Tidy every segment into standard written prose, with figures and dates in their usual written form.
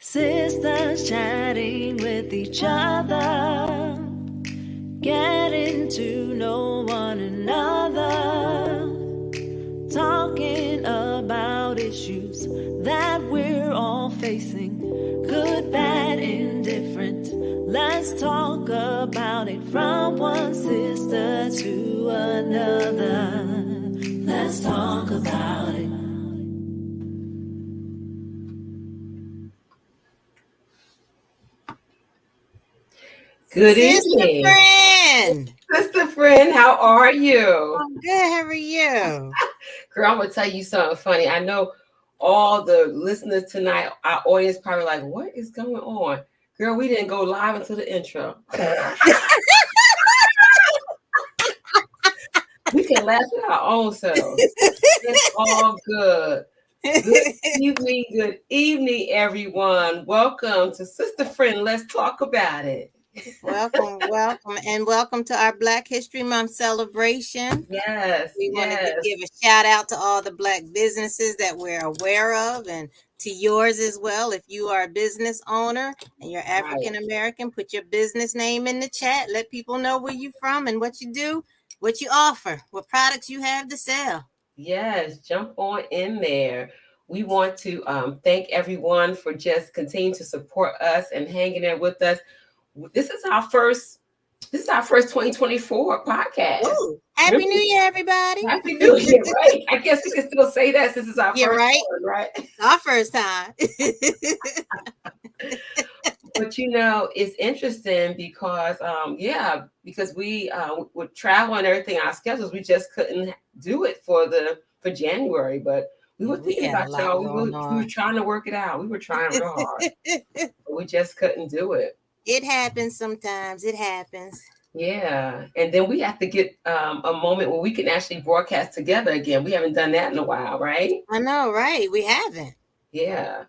Sisters chatting with each other, getting to know one another, talking about issues that we're all facing, good, bad, indifferent. Let's talk about it from one sister to another. Let's talk about it. Good Sister evening. friend. Sister friend, how are you? I'm good. How are you? Girl, I'm going to tell you something funny. I know all the listeners tonight, our audience probably like, what is going on? Girl, we didn't go live until the intro. We can laugh at our own selves. It's all good. Good evening, everyone. Welcome to Sister Friend. Let's talk about it. welcome, and welcome to our Black History Month celebration. Yes, We wanted to yes. give a shout out to all the Black businesses that we're aware of and to yours as well. If you are a business owner and you're African American, put your business name in the chat. Let people know where you're from and what you do, what you offer, what products you have to sell. Yes, jump on in there. We want to thank everyone for just continuing to support us and hanging there with us. This is our first. This is our first 2024 podcast. Ooh, Happy Remember, New Year, everybody. Happy New Year, right? I guess we can still say that since it's our You're first right. one, right? Our first time. But it's interesting because because we would travel and everything, our schedules, we just couldn't do it for January. But we were We thinking had a about lot y'all. going We were on. trying to work it out. We were trying real hard, but we just couldn't do it. It happens sometimes. It happens. Yeah, and then we have to get a moment where we can actually broadcast together again. We haven't done that in a while, right? I know, right? We haven't. Yeah.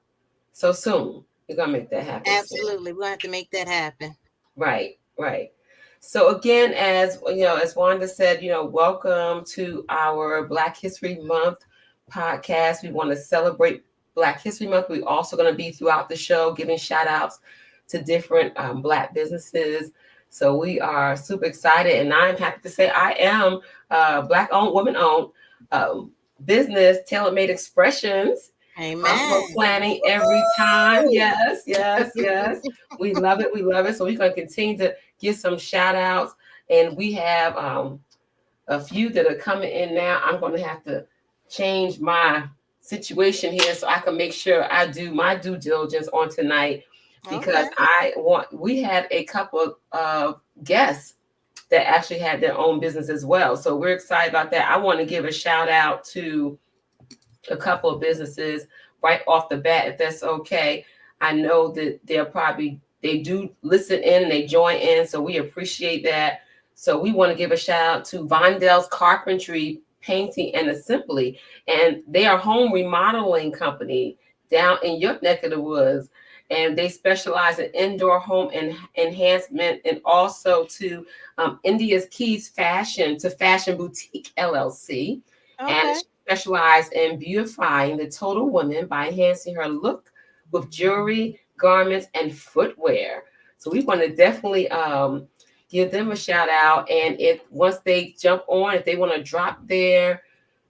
So soon. We're gonna make that happen soon. Absolutely. We'll have to make that happen. Right, right. So again, as as Wanda said, welcome to our Black History Month podcast. We want to celebrate Black History Month. We're also going to be throughout the show giving shout outs to different Black businesses. So we are super excited, and I'm happy to say I am Black owned, woman owned business, Tailor Made Expressions. Amen. Planning every time. Yes, yes, yes. We love it. We love it. So we're going to continue to give some shout outs. And we have a few that are coming in now. I'm going to have to change my situation here so I can make sure I do my due diligence on tonight because Okay. we had a couple of guests that actually had their own business as well. So we're excited about that. I want to give a shout out to a couple of businesses right off the bat, if that's okay. I know that they do listen in and they join in, so we appreciate that. So we want to give a shout out to Vondel's Carpentry, Painting and Assembly, and they are a home remodeling company down in your neck of the woods, and they specialize in indoor home enhancement and also to India's Keys Fashion to Fashion Boutique LLC, and Okay. specialize in beautifying the total woman by enhancing her look with jewelry, garments, and footwear. So we want to definitely give them a shout out. And if once they jump on, if they want to drop their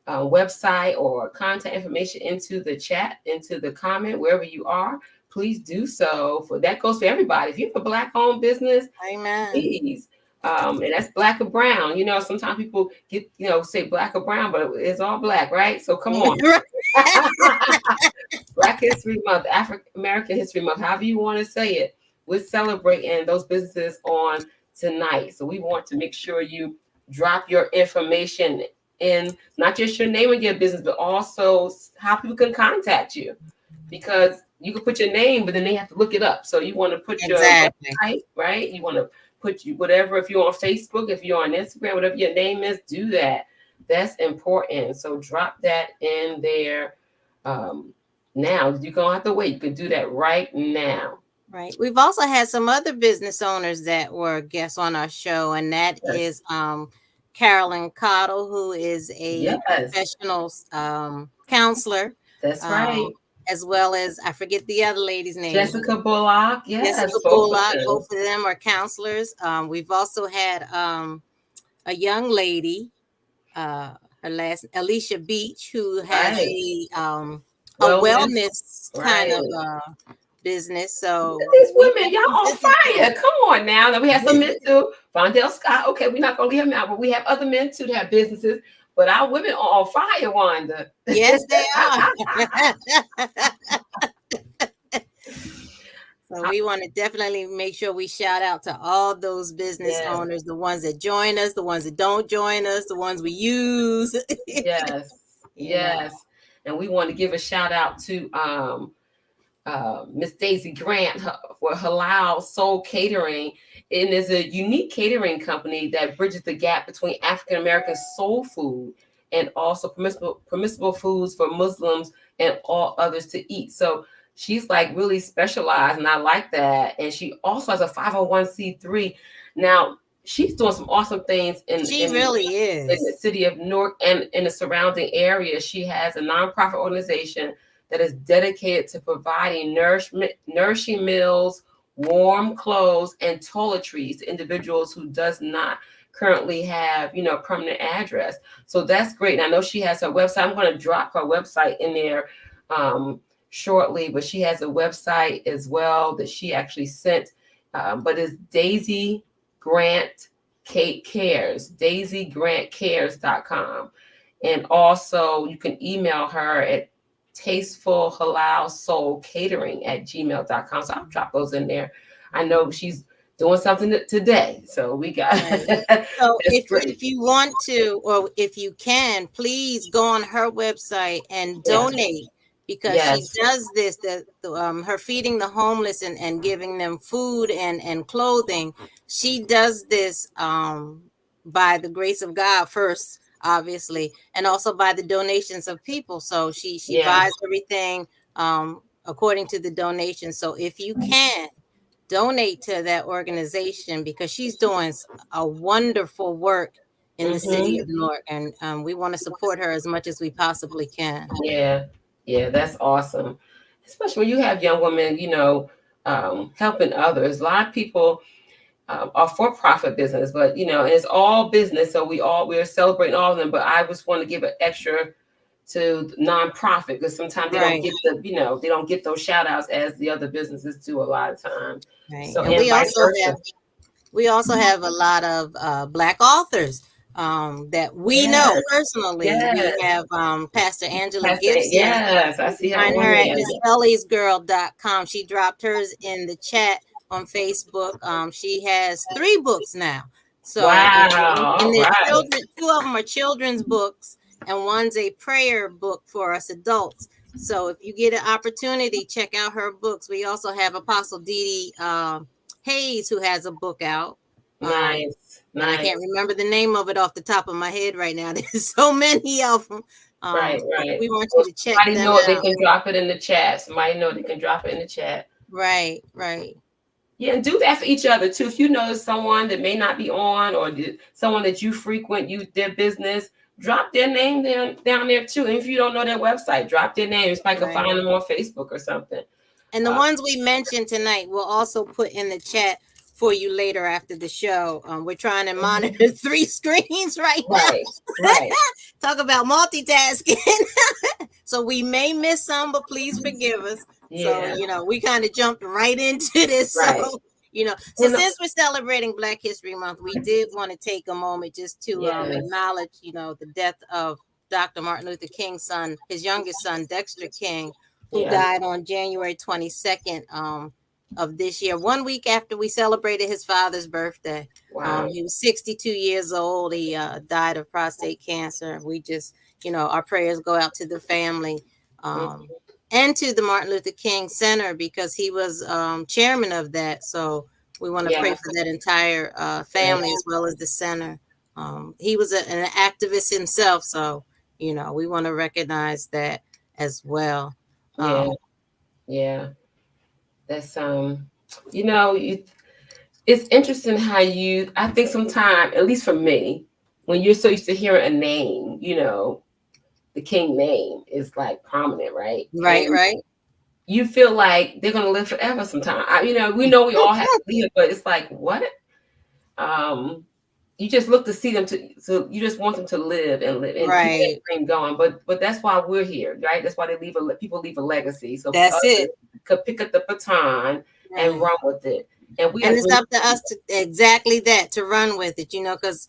website or contact information into the chat, into the comment, wherever you are, please do so. For that goes for everybody. If you have a Black-owned business, Amen. please. And that's black or brown. Sometimes people get, say black or brown, but it's all black, right? So come on. Black History Month, African American History Month, however you want to say it. We're celebrating those businesses on tonight. So we want to make sure you drop your information in, not just your name of your business, but also how people can contact you. Because you can put your name, but then they have to look it up. So you want to put your website, right? You want to put whatever, if you're on Facebook, if you're on Instagram, whatever your name is, do that. That's important. So drop that in there now. You don't have to wait. You can do that right now. Right. We've also had some other business owners that were guests on our show, and that is Carolyn Cottle, who is a professional counselor. That's right. as well as, I forget the other lady's name. Jessica Bullock. Yes, Jessica both of Bullock. them. Both of them are counselors. We've also had a young lady, her last, Alicia Beach, who has a wellness kind of business. So these we've women, got y'all some on business fire. owners. Come on now. Now we have some men too. Vondell Scott. Okay, we're not gonna leave him out, but we have other men too that have businesses. But our women are on fire, Wanda. Yes, they are. So we want to definitely make sure we shout out to all those business owners, the ones that join us, the ones that don't join us, the ones we use. Yes, yes. And we want to give a shout out to Miss Daisy Grant for Halal Soul Catering. It is a unique catering company that bridges the gap between African American soul food and also permissible foods for Muslims and all others to eat. So she's like really specialized, and I like that. And she also has a 501c3. Now she's doing some awesome things She really in the is. city of Newark and in the surrounding area. She has a nonprofit organization that is dedicated to providing nourishing meals, warm clothes, and toiletries to individuals who does not currently have, permanent address. So that's great. And I know she has her website. I'm going to drop her website in there shortly, but she has a website as well that she actually sent, but it's Daisy Grant Cares, daisygrantcares.com. And also you can email her at tastefulhalalsoulcatering@gmail.com. So I'll drop those in there. I know she's doing something today. So we got so if you want to, or if you can, please go on her website and donate, because she does this, her feeding the homeless and giving them food and clothing. She does this by the grace of God first, obviously, and also by the donations of people. So she buys everything according to the donation. So if you can donate to that organization, because she's doing a wonderful work in the city of Newark, and we want to support her as much as we possibly can. Yeah, that's awesome. Especially when you have young women, helping others. A lot of people are for-profit business, but it's all business. So we're celebrating all of them. But I just want to give an extra to nonprofit, because sometimes they don't get they don't get those shout outs as the other businesses do a lot of times. Right. So and we also have a lot of Black authors that we know personally. We have Pastor Angela Gibson. Yes, I see her. Find her at MissElliesGirl.com. She dropped hers in the chat on Facebook. She has 3 books now. So wow. And children, 2 of them are children's books, and one's a prayer book for us adults. So if you get an opportunity, check out her books. We also have Apostle Dee Hayes, who has a book out. Nice. And I can't remember the name of it off the top of my head right now. There's so many of them. Right. We want you to check them out. They can drop it in the chat. Somebody know they can drop it in the chat. Right. Yeah, and do that for each other too. If you know someone that may not be on, or someone that you frequent, their business, drop their name down there too. And if you don't know their website, drop their name. Somebody can find them on Facebook or something. And the ones we mentioned tonight, we'll also put in the chat for you later after the show. We're trying to monitor 3 screens right now. Right. Talk about multitasking. So we may miss some, but please forgive us. Yeah. So, we kind of jumped right into this. Right. So, since we're celebrating Black History Month, we did want to take a moment just to acknowledge, the death of Dr. Martin Luther King's son, his youngest son, Dexter King, who died on January 22nd of this year, 1 week after we celebrated his father's birthday. Wow. He was 62 years old. He died of prostate cancer. We just, our prayers go out to the family and to the Martin Luther King Center, because he was chairman of that. So we want to pray for that entire family as well as the center. He was an activist himself. So, we want to recognize that as well. Yeah. That's it's interesting how I think sometimes, at least for me, when you're so used to hearing a name, the King name is like prominent, right? Right. you feel like they're going to live forever sometime. We know we all have to leave, but it's like, what? You just look to see them so you just want them to live and keep that Right. dream going. But that's why we're here, right? That's why people leave a legacy. So for That's others it. could pick up the baton and Right. run with it. And we And as it's women, up to us to exactly that, to run with it, because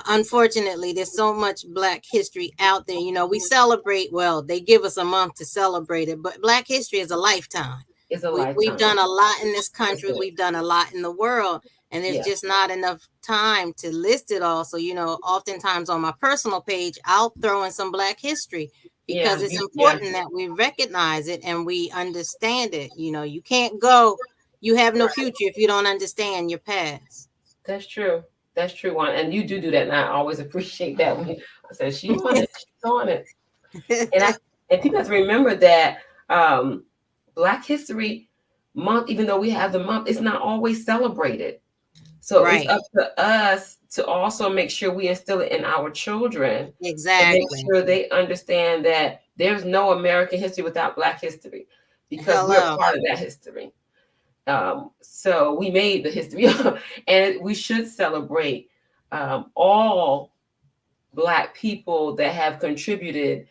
unfortunately there's so much Black history out there. We celebrate, well, they give us a month to celebrate it, but Black history is a lifetime. it's a We've lifetime. done a lot in this That's country, it. we've done a lot in the world, and there's Yeah. just not enough time to list it all. So oftentimes on my personal page I'll throw in some Black history, because Yeah. it's Yeah. important that we recognize it and we understand it. You can't go, you have no Right. future if you don't understand your past. That's true. That's true, one. And you do that, and I always appreciate that when I said she on it, she's on it. And people have to remember that Black History Month, even though we have the month, it's not always celebrated. So it's Right. up to us to also make sure we instill it in our children and make Exactly. sure they understand that there's no American history without Black history, because we're Hello. part of that history. So we made the history, and we should celebrate all Black people that have contributed,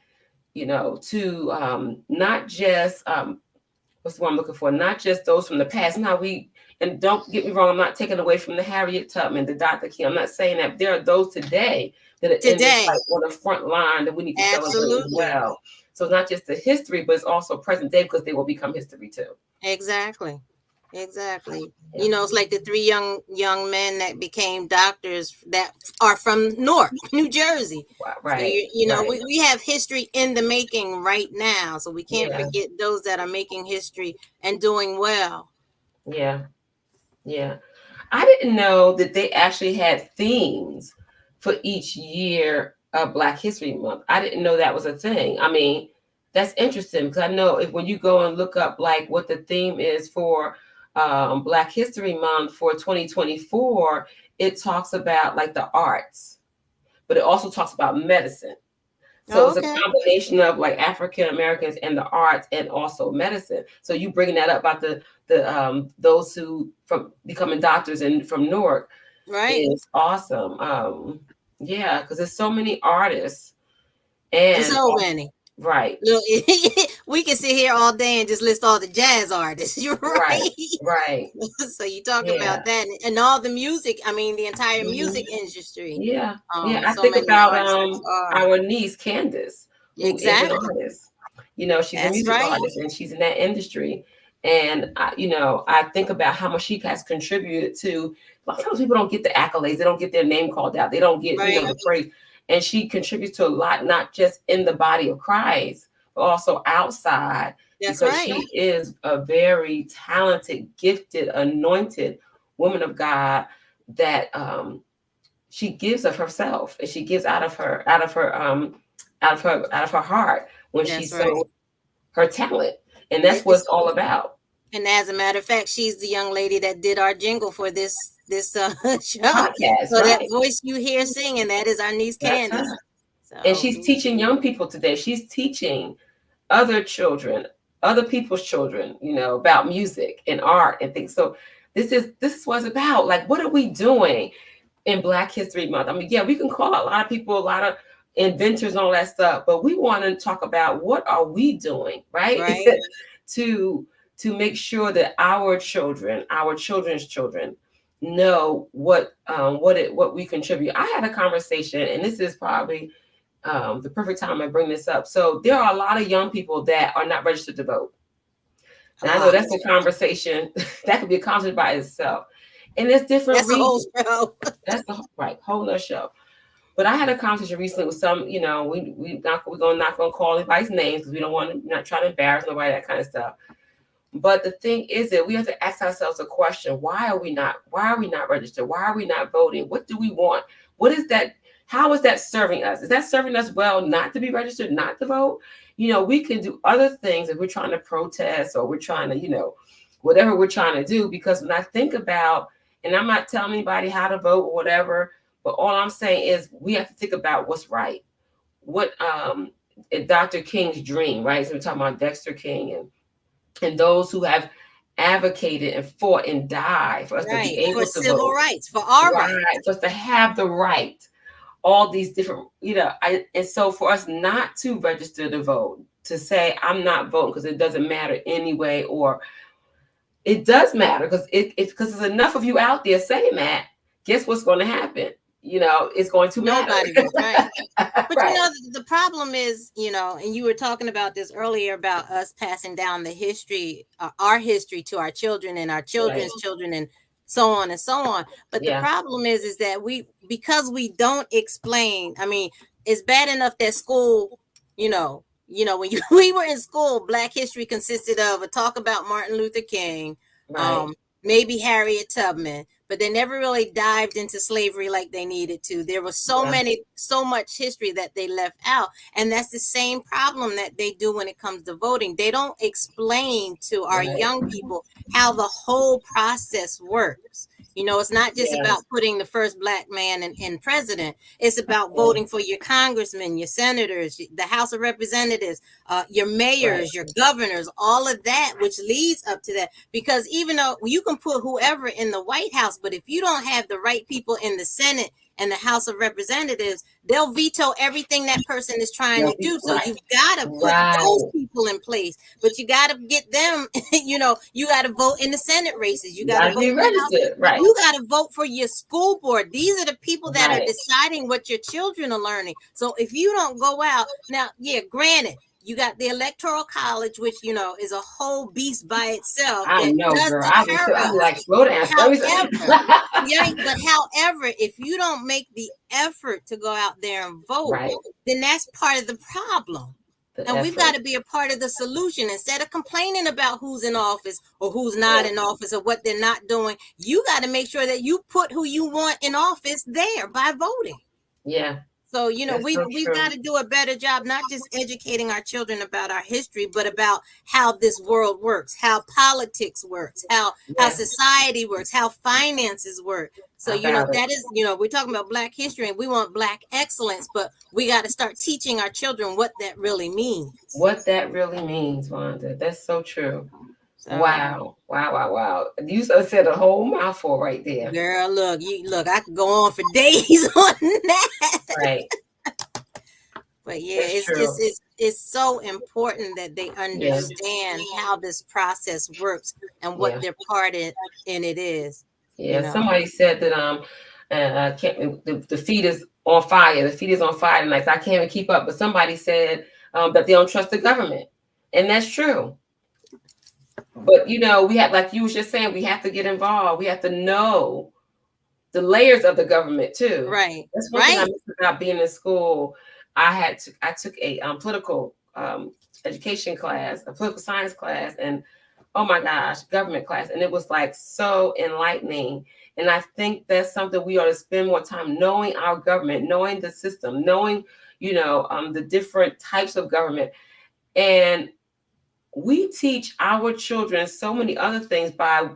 to not just what's the one I'm looking for, not just those from the past. And don't get me wrong, I'm not taking away from the Harriet Tubman, the Dr. King. I'm not saying that. There are those today that are in this, Today. like, on the front line that we need to celebrate as Absolutely. well. So it's not just the history, but it's also present day, because they will become history too. Exactly. Yeah. It's like the three young men that became doctors that are from Newark, New Jersey. Right. So Right. we have history in the making right now. So we can't Yeah. forget those that are making history and doing well. Yeah. Yeah. I didn't know that they actually had themes for each year of Black History Month. I didn't know that was a thing. I mean, that's interesting, because I know when you go and look up like what the theme is for Black History Month for 2024, it talks about like the arts, but it also talks about medicine. So it's a Okay. combination of like African Americans and the arts and also medicine. So you bringing that up about the those who from becoming doctors and from Newark Right. is awesome. Yeah, because there's so many artists and So many. right, Look, we can sit here all day and just list all the jazz artists. You're right. right. So you talk Yeah. about that and all the music. I mean, the entire Mhm. music industry. Yeah. Yeah. I So think many about artists that are. our niece Candace, who is an Exactly. artist. She's a That's music right. artist and she's in that industry. And I think about how much she has contributed to. A lot of times people don't get the accolades, they don't get their name called out, they don't get Right. the praise. And she contributes to a lot, not just in the body of Christ, but also outside. That's Because right. she is a very talented, gifted, anointed woman of God that she gives of herself, and she gives out of her heart when That's she's right. so her talent, and that's what it's all about. And as a matter of fact, she's the young lady that did our jingle for this show. Podcast, So that right? voice you hear singing, that is our niece That's Candace. her. And So she's teaching young people today. She's teaching other children, other people's children, about music and art and things. So this is what it's about. Like, what are we doing in Black History Month? I mean, yeah, we can call out a lot of people, a lot of inventors and all that stuff, but we want to talk about what are we doing, right? to make sure that our children, our children's children, know what we contribute. I had a conversation, and this is probably the perfect time I bring this up. So there are a lot of young people that are not registered to vote. And I know that's a conversation that could be a conversation by itself. And there's different reasons. That's the whole nother show. But I had a conversation recently with some, we're not going to call anybody's names because we don't want to, not trying to embarrass nobody, that kind of stuff. But the thing is that we have to ask ourselves a question: Why are we not registered? Why are we not voting? What do we want? What is that? How is that serving us? Is that serving us well not to be registered, not to vote? We can do other things if we're trying to protest or we're trying to, whatever we're trying to do. Because when I think about, and I'm not telling anybody how to vote or whatever, but all I'm saying is we have to think about what's right. What Dr. King's dream, right? So we're talking about Dexter King, and and those who have advocated and fought and died for us to be For able to civil vote. rights, for our Right. rights. For us to have the right. All these different, and so for us not to register to vote, to say I'm not voting because it doesn't matter anyway, or it does matter because because there's enough of you out there saying that, guess what's going to happen? It's going to matter. Nobody votes, right? But Right. the problem is, and you were talking about this earlier about us passing down the history, our history to our children and our children's children and so on and so on. But the problem is that because we don't explain, I mean, it's bad enough that school, when we were in school, Black history consisted of a talk about Martin Luther King, Right. maybe Harriet Tubman, but they never really dived into slavery like they needed to. There was so much history that they left out. And that's the same problem that they do when it comes to voting. They don't explain to our young people how the whole process works. It's not just about putting the first Black man in president. It's about voting for your congressmen, your senators, the House of Representatives, your mayors, your governors, all of that, which leads up to that. Because even though you can put whoever in the White House, but if you don't have the right people in the Senate and the House of Representatives, they'll veto everything that person is trying to do. So you've got to put those people in place, but you got to get them, you got to vote in the Senate races. You got to vote be registered. Right. You got to vote for your school board. These are the people that are deciding what your children are learning. So if you don't go out now, granted, you got the Electoral College, which is a whole beast by itself. I know, girl. I'm like, slow down. But however, if you don't make the effort to go out there and vote, then that's part of the problem. And we've got to be a part of the solution. Instead of complaining about who's in office or who's not in office or what they're not doing, you got to make sure that you put who you want in office there by voting. Yeah. So, we've got to do a better job, not just educating our children about our history, but about how this world works, how politics works, how society works, how finances work. So, that is, we're talking about Black history and we want Black excellence, but we got to start teaching our children what that really means. What that really means, Wanda. That's so true. So, wow. You said a whole mouthful right there. Girl, look, I could go on for days on that. Right. But it's so important that they understand how this process works and what their part in it is. Yeah, somebody said that the feed is on fire. The feed is on fire tonight. So I can't even keep up. But somebody said that they don't trust the government, and that's true. But we have, like you was just saying, we have to get involved. We have to know the layers of the government too. Right. That's one thing I missed about being in school. I took a political education class, a political science class, and oh my gosh, government class, and it was like so enlightening. And I think that's something we ought to spend more time knowing our government, knowing the system, knowing the different types of government, and we teach our children so many other things by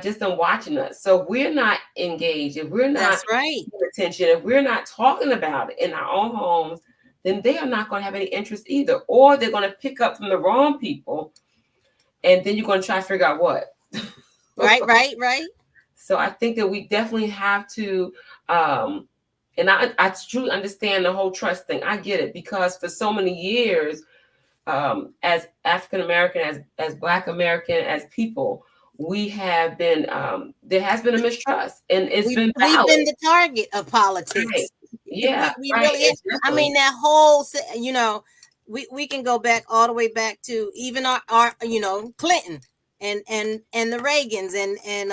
just them watching us. So we're not engaged, if we're not paying attention, if we're not talking about it in our own homes, then they are not going to have any interest either, or they're going to pick up from the wrong people, and then you're going to try to figure out what. Right. So I think that we definitely have to, and I truly understand the whole trust thing. I get it, because for so many years, as African American, as Black American, as people, we have been there has been a mistrust, and we've been the target of politics. Right. Yeah, we really. I mean, that whole, we can go back all the way back to even our Clinton and the Reagans and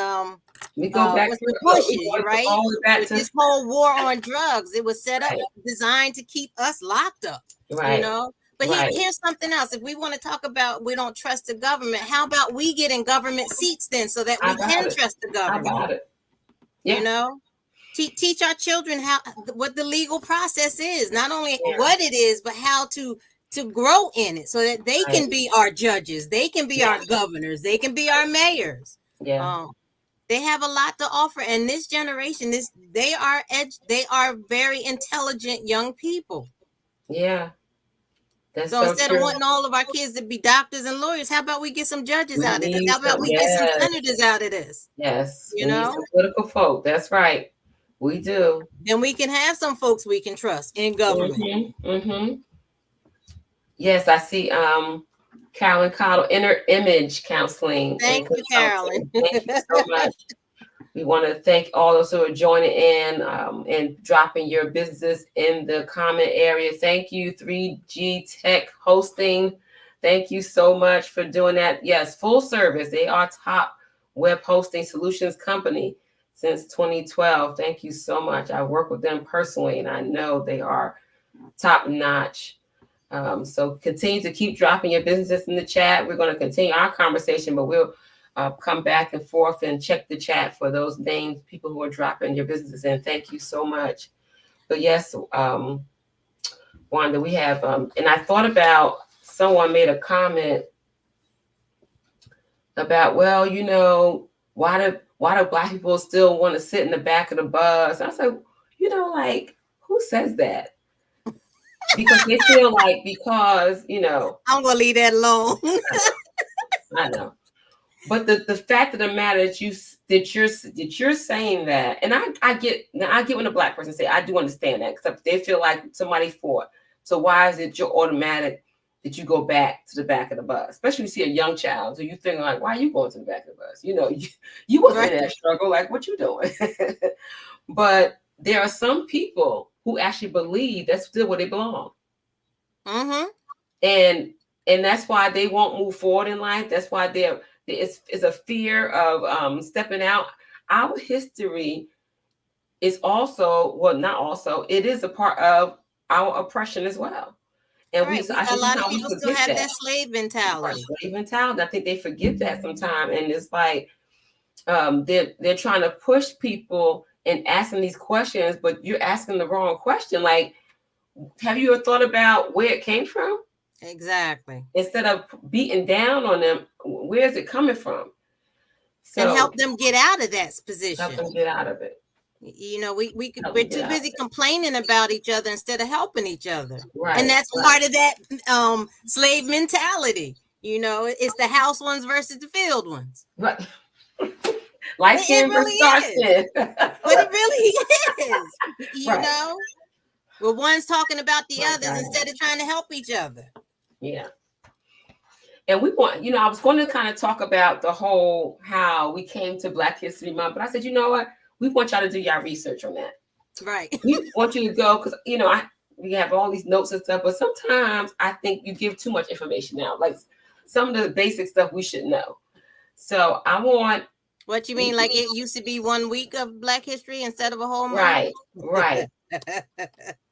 we go back to the Bushes, right? This whole war on drugs, it was set up designed to keep us locked up, But here's something else. If we want to talk about we don't trust the government, how about we get in government seats then, so that we can trust the government? How about it? Yeah. Teach our children what the legal process is, not only what it is, but how to grow in it, so that they can be our judges, they can be our governors, they can be our mayors. Yeah. They have a lot to offer, and this generation, they are very intelligent young people. Yeah. That's So so instead of true. wanting all of our kids to be doctors and lawyers, how about we get some judges We out of this? need How about some, we get some yes, senators out of this? yes. You We need know? some political folk. That's right. We do. Then we can have some folks we can trust in government. Yes, I see. Carolyn Cottle, Inner Image Counseling and Thank you, Carolyn. Consulting. Thank you so much. We want to thank all those who are joining in and dropping your businesses in the comment area. Thank you, 3G Tech Hosting. Thank you so much for doing that. Yes, full service. They are top web hosting solutions company since 2012. Thank you so much. I work with them personally, and I know they are top notch. So continue to keep dropping your businesses in the chat. We're going to continue our conversation, but we'll come back and forth and check the chat for those names, people who are dropping your businesses in. Thank you so much. But yes, Wanda, we have, and I thought about, someone made a comment about, well, you know, why do Black people still want to sit in the back of the bus? I said, you know, like, who says that? Because they feel like, because, you know, I'm gonna leave that alone. I know. But the fact of the matter is you're saying that, and I get when a Black person say, I do understand that, because they feel like somebody fought. So why is it your automatic that you go back to the back of the bus? Especially when you see a young child, so you think like, why are you going to the back of the bus? You know, you wasn't in that struggle. Like, what you doing? But there are some people who actually believe that's still where they belong. Mm-hmm. And that's why they won't move forward in life. That's why it's a fear of stepping out. Our history is also, well, not also, it is a part of our oppression as well. And right. I A think lot of we people still forget have that slave mentality. Slave mentality. I think they forget that sometimes. And it's like they're trying to push people and asking these questions, but you're asking the wrong question. Like, have you ever thought about where it came from? Exactly. Instead of beating down on them, where is it coming from? So, and help them get out of that position. Help them get out of it. You know, we're too busy complaining about each other instead of helping each other. Right. And that's part of that slave mentality. You know, it's the house ones versus the field ones. Right. Light skin versus dark skin. But it really is. You know, where one's talking about the others instead of trying to help each other. Yeah. And we want, you know, I was going to kind of talk about the whole, how we came to Black History Month, but I said, you know what? We want y'all to do y'all research on that. Right. We want you to go, because, you know, we have all these notes and stuff, but sometimes I think you give too much information out. Like some of the basic stuff we should know. So I want. What you mean? Like it used to be 1 week of Black history instead of a whole month? Right. Right.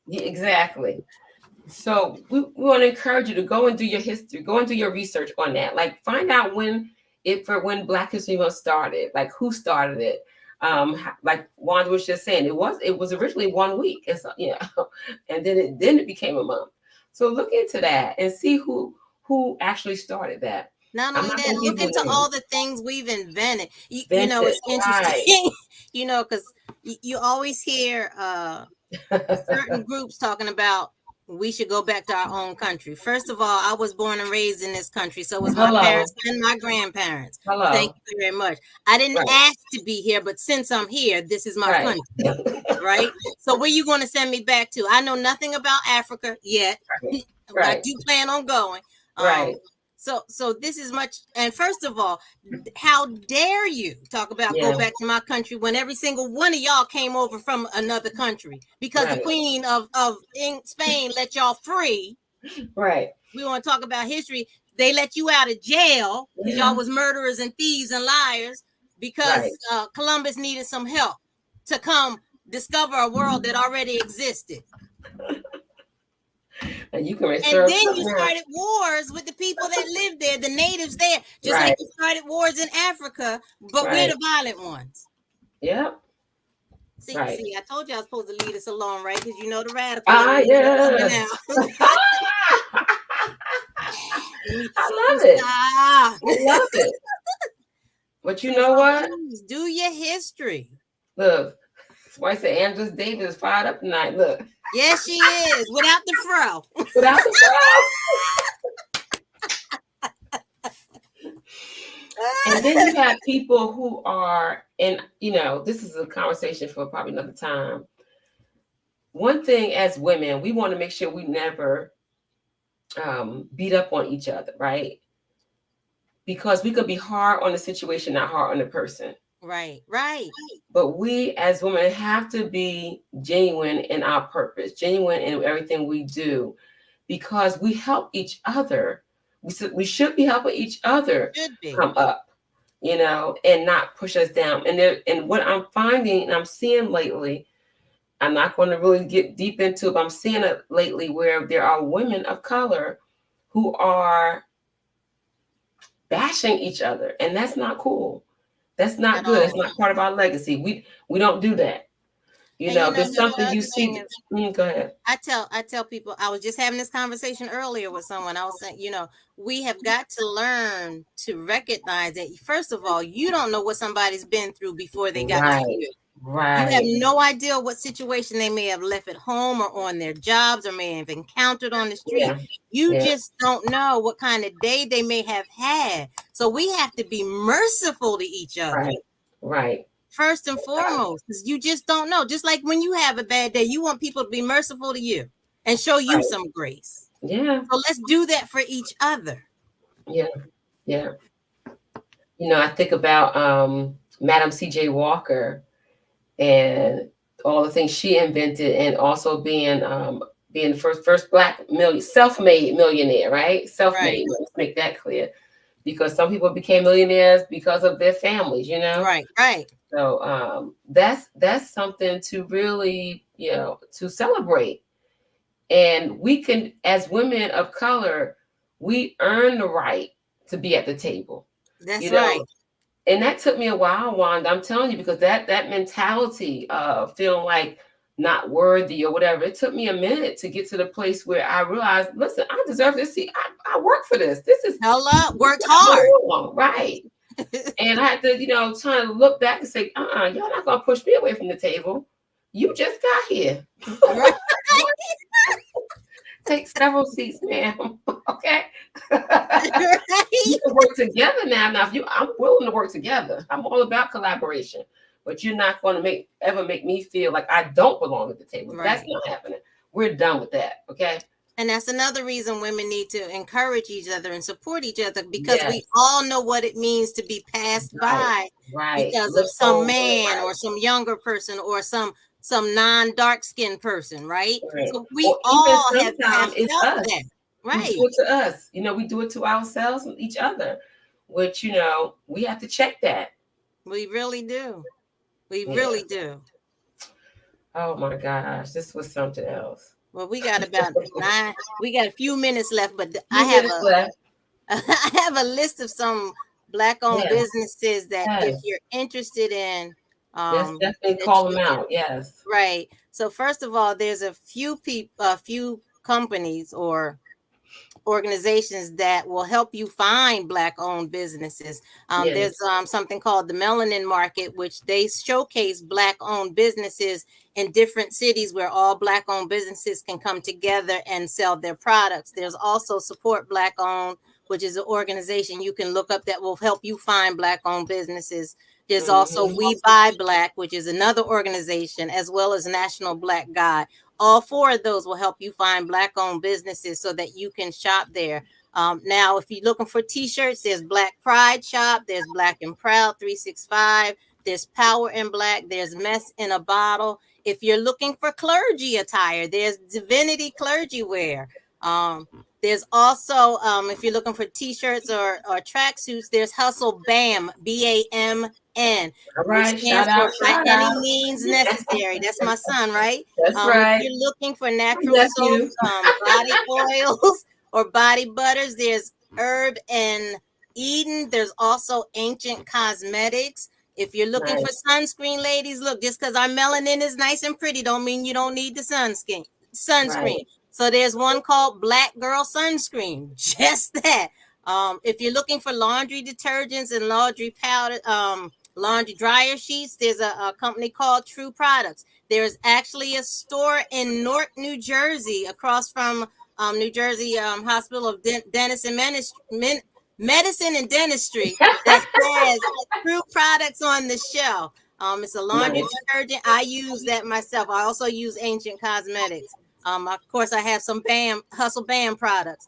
Yeah, exactly. So we want to encourage you to go and do your history, go and do your research on that. Like find out when Black History Month started, like who started it. Like Wanda was just saying, it was originally 1 week, and so, you know, and then it became a month. So look into that and see who actually started that. Not only that, look into all the things we've invented. You know, it's interesting, you know, because you always hear certain groups talking about we should go back to our own country. First of all, I was born and raised in this country. So was my parents and my grandparents. Hello. Thank you very much. I didn't ask to be here, but since I'm here, this is my country. Right? So where you going to send me back to? I know nothing about Africa yet. But I do plan on going. So this is much. And first of all, how dare you talk about go back to my country when every single one of y'all came over from another country because the Queen of Spain let y'all free. Right. We want to talk about history. They let you out of jail because y'all was murderers and thieves and liars because Columbus needed some help to come discover a world that already existed. And you can and then you started wars with the people that lived there, the natives there, just like you started wars in Africa, but we're the violent ones. Yep. See, I told you I was supposed to leave us alone, right? Because you know the radical. Yes. I love it. I love it. But you know what? Do your history. Look, Somebody said Angela Davis is fired up tonight. Look. Yes, she is. Without the fro. Without the And then you have people who are, and this is a conversation for probably another time. One thing as women, we want to make sure we never beat up on each other, right? Because we could be hard on the situation, not hard on the person. Right. But we as women have to be genuine in our purpose, genuine in everything we do, because we help each other. We should be helping each other come up, and not push us down. And what I'm finding and I'm seeing lately, I'm not going to really get deep into it, but I'm seeing it lately where there are women of color who are bashing each other, and that's not cool. That's not good. It's not part of our legacy. We don't do that. There's something you see. Go ahead. I tell people, I was just having this conversation earlier with someone. I was saying, we have got to learn to recognize that, first of all, you don't know what somebody's been through before they got to you. Right. You have no idea what situation they may have left at home or on their jobs or may have encountered on the street. Yeah. You just don't know what kind of day they may have had. So we have to be merciful to each other. Right. First and foremost, because you just don't know. Just like when you have a bad day, you want people to be merciful to you and show you some grace. Yeah. So let's do that for each other. Yeah. I think about Madam C.J. Walker and all the things she invented, and also being the first Black self-made millionaire, right? Self-made. Let's make that clear, because some people became millionaires because of their families, Right. So that's something to really, to celebrate. And we can, as women of color, we earn the right to be at the table. That's right. And that took me a while, Wanda. I'm telling you, because that mentality of feeling like not worthy or whatever, it took me a minute to get to the place where I realized, listen, I deserve this. See, I work for this. This is worked hard. Right. And I had to, trying to look back and say, y'all not gonna push me away from the table. You just got here. Right. Take several seats, ma'am. Okay. You can work together now. Now, I'm willing to work together. I'm all about collaboration. But you're not going to ever make me feel like I don't belong at the table. Right. That's not happening. We're done with that. Okay. And that's another reason women need to encourage each other and support each other, because we all know what it means to be passed by because of some man or some younger person or some non-dark skinned person, right? So we all have felt that. Right. We do it to us. We do it to ourselves and each other, which, we have to check that. We really do. We really do. Oh my gosh, this was something else. Well, we got about we got a few minutes left, but I have a list of some Black-owned businesses that if you're interested in, definitely call them out. Yes. Right. So first of all, there's a few companies or organizations that will help you find Black-owned businesses. There's something called the Melanin Market, which they showcase Black-owned businesses in different cities where all Black-owned businesses can come together and sell their products. There's also Support Black-owned, which is an organization you can look up that will help you find Black-owned businesses. There's also We Buy Black, which is another organization, as well as National Black Guide. All four of those will help you find Black-owned businesses so that you can shop there. Now, if you're looking for T-shirts, there's Black Pride Shop, there's Black and Proud 365, there's Power in Black, there's Mess in a Bottle. If you're looking for clergy attire, there's Divinity Clergy Wear. There's also, if you're looking for T-shirts or tracksuits, there's Hustle Bam, BAMN. All right, shout out. By any means necessary. That's my son, right? That's right. If you're looking for natural soaps, body oils, or body butters, there's Herb and Eden. There's also Ancient Cosmetics. If you're looking for sunscreen, ladies, look, just because our melanin is nice and pretty don't mean you don't need the sunscreen. Right. So there's one called Black Girl Sunscreen. Just that. If you're looking for laundry detergents and laundry powder, laundry dryer sheets. There's a company called True Products. There's actually a store in Newark, New Jersey, across from New Jersey Hospital of Dentist and Medicine and Dentistry, that has True Products on the shelf. It's a laundry detergent. I use that myself. I also use Ancient Cosmetics. Of course, I have some Hustle Band products.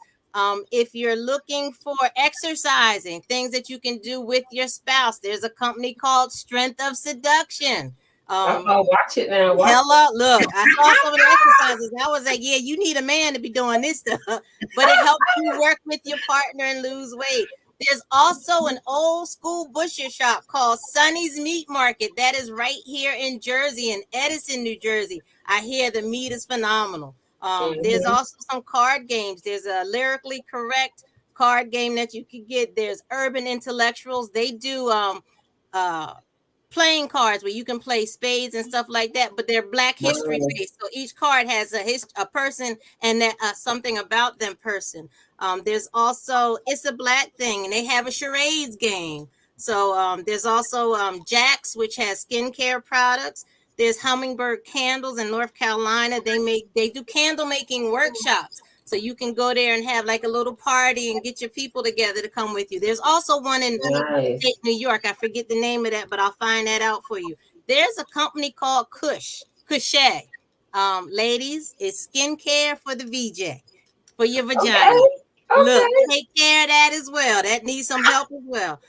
If you're looking for exercising, things that you can do with your spouse, there's a company called Strength of Seduction. Watch it now. Hello, look, I saw some of the exercises. I was like, yeah, you need a man to be doing this stuff, but it helps you work with your partner and lose weight. There's also an old school butcher shop called Sonny's Meat Market that is right here in Jersey, in Edison, New Jersey. I hear the meat is phenomenal. There's also some card games. There's a Lyrically Correct card game that you can get. There's Urban Intellectuals. They do playing cards where you can play spades and stuff like that, but they're Black history based. So each card has a person and that something about them person. There's also It's a Black Thing, and they have a charades game. So there's also Jax, which has skincare products. There's Hummingbird Candles in North Carolina. They do candle making workshops. So you can go there and have like a little party and get your people together to come with you. There's also one in New York. I forget the name of that, but I'll find that out for you. There's a company called Cushay. Ladies, it's skincare for the VJ, for your vagina. Okay. Look, take care of that as well. That needs some help as well.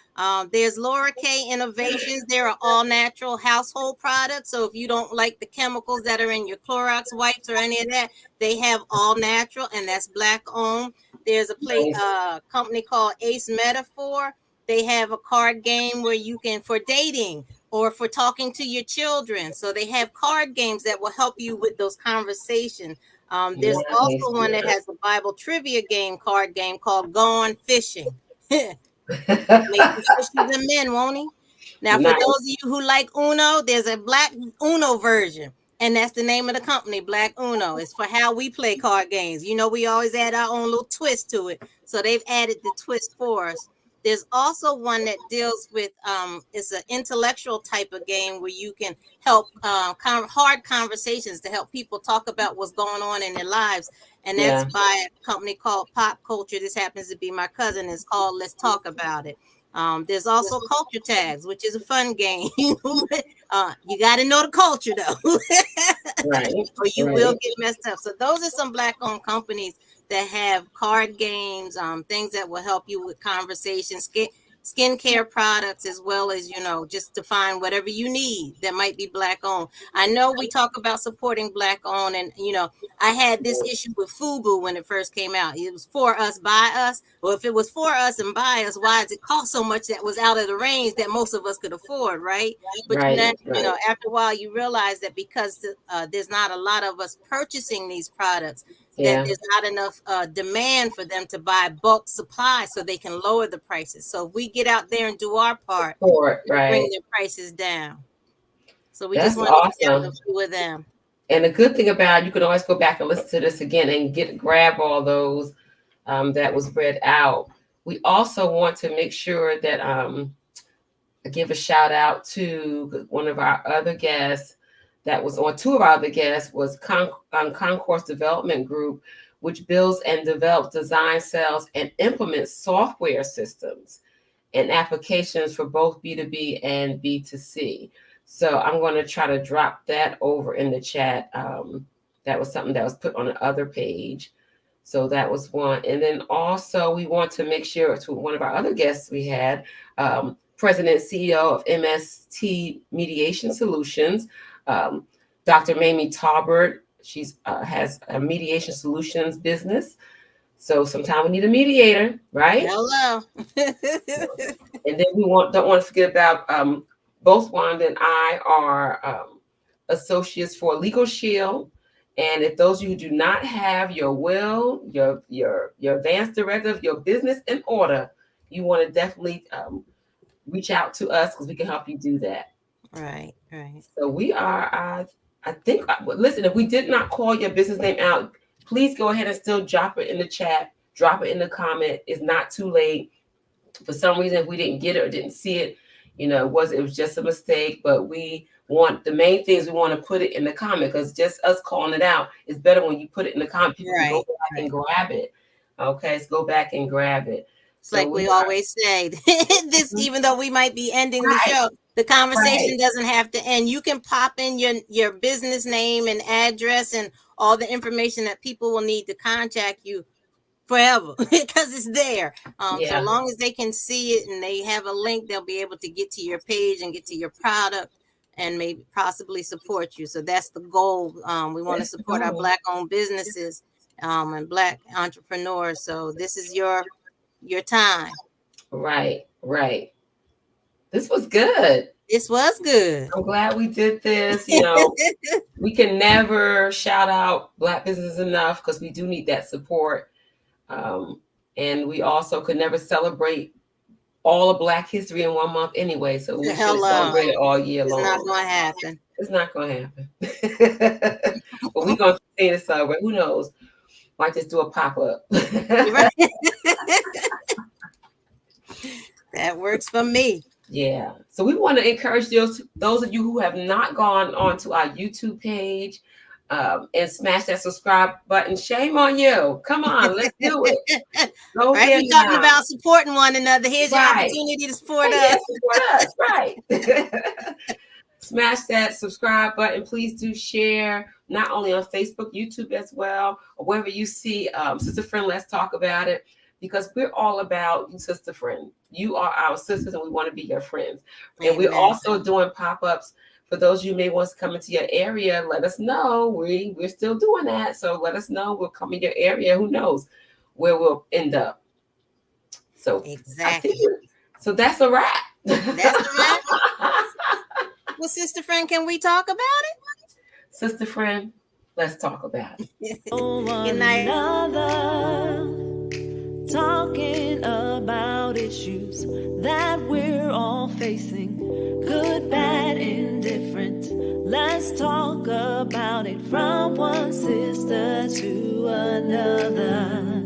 There's Laura K Innovations. There are all natural household products. So if you don't like the chemicals that are in your Clorox wipes or any of that, they have all natural, and that's Black owned. There's a company called Ace Metaphor. They have a card game where you can, for dating or for talking to your children. So they have card games that will help you with those conversations. There's also one that has a Bible trivia card game called Gone Fishing. Make you fishes and men, won't he? Now, for those of you who like Uno, there's a Black Uno version, and that's the name of the company, Black Uno. It's for how we play card games. You know, we always add our own little twist to it, so they've added the twist for us. There's also one that deals with it's an intellectual type of game where you can help hard conversations to help people talk about what's going on in their lives. And that's by a company called Pop Culture. This happens to be my cousin. It's called Let's Talk About It. There's also Culture Tags, which is a fun game. You got to know the culture, though. Right. Or you will get messed up. So those are some Black-owned companies that have card games, things that will help you with conversations, skincare products, as well as, you know, just to find whatever you need that might be Black owned. I know we talk about supporting Black owned, and, you know, I had this issue with FUBU when it first came out. It was for us, by us. Well, if it was for us and by us, why does it cost so much that was out of the range that most of us could afford, right? But you know, after a while, you realize that because there's not a lot of us purchasing these products, that there's not enough demand for them to buy bulk supply so they can lower the prices. So if we get out there and do our part, bring their prices down. So we just want to have a few of them. And the good thing about it, you can always go back and listen to this again and grab all those that was read out. We also want to make sure that give a shout out to one of our other guests that was on. Two of our other guests was Concourse Development Group, which builds and develops, designs, sells, and implements software systems and applications for both B2B and B2C. So I'm going to try to drop that over in the chat. That was something that was put on the other page. So that was one. And then also we want to make sure, to one of our other guests we had, President and CEO of MST Mediation Solutions, Dr. Mamie Talbert. She's has a mediation solutions business. So sometimes we need a mediator, right? Hello. And then we don't want to forget about both Wanda and I are associates for Legal Shield. And if those of you who do not have your will, your advance directive, your business in order, you want to definitely reach out to us because we can help you do that. Right. So we are, I think, listen, if we did not call your business name out, please go ahead and still drop it in the chat, drop it in the comment. It's not too late. For some reason, if we didn't get it or didn't see it, You know, it was just a mistake, but we want the main things we want to put it in the comment, because just us calling it out is better when you put it in the comment. People can go back and grab it. Okay, so go back and grab it. It's like we always say, this, even though we might be ending the show, the conversation doesn't have to end. You can pop in your business name and address and all the information that people will need to contact you forever, because it's there. So long as they can see it and they have a link, they'll be able to get to your page and get to your product and maybe possibly support you. So that's the goal. We want to support our Black-owned businesses and Black entrepreneurs. So this is your time. Right. This was good. This was good. I'm glad we did this. You know, we can never shout out Black businesses enough, because we do need that support. And we also could never celebrate all of Black history in 1 month anyway. So we should celebrate it all year long. It's not going to happen. It's not going to happen. But we're going to continue to celebrate. Who knows? Might just do a pop-up. That works for me. Yeah. So we want to encourage those of you who have not gone onto our YouTube page and smash that subscribe button. Shame on you. Come on, let's do it. Go right, we're talking about supporting one another. Here's your opportunity to support us. Support us, right. Smash that subscribe button. Please do share, not only on Facebook, YouTube as well, or wherever you see Sister Friend, Let's Talk About It, because we're all about you, Sister Friend. You are our sisters, and we want to be your friends. And Amen. We're also doing pop-ups. For those of you who may want to come into your area, let us know. We're still doing that. So let us know. We'll come in your area. Who knows where we'll end up. So exactly. So that's a wrap. That's a wrap. Well, Sister Friend, can we talk about it? Sister Friend, let's talk about it. Good night. Talking about issues that we're all facing, good, bad, indifferent. Let's talk about it from one sister to another.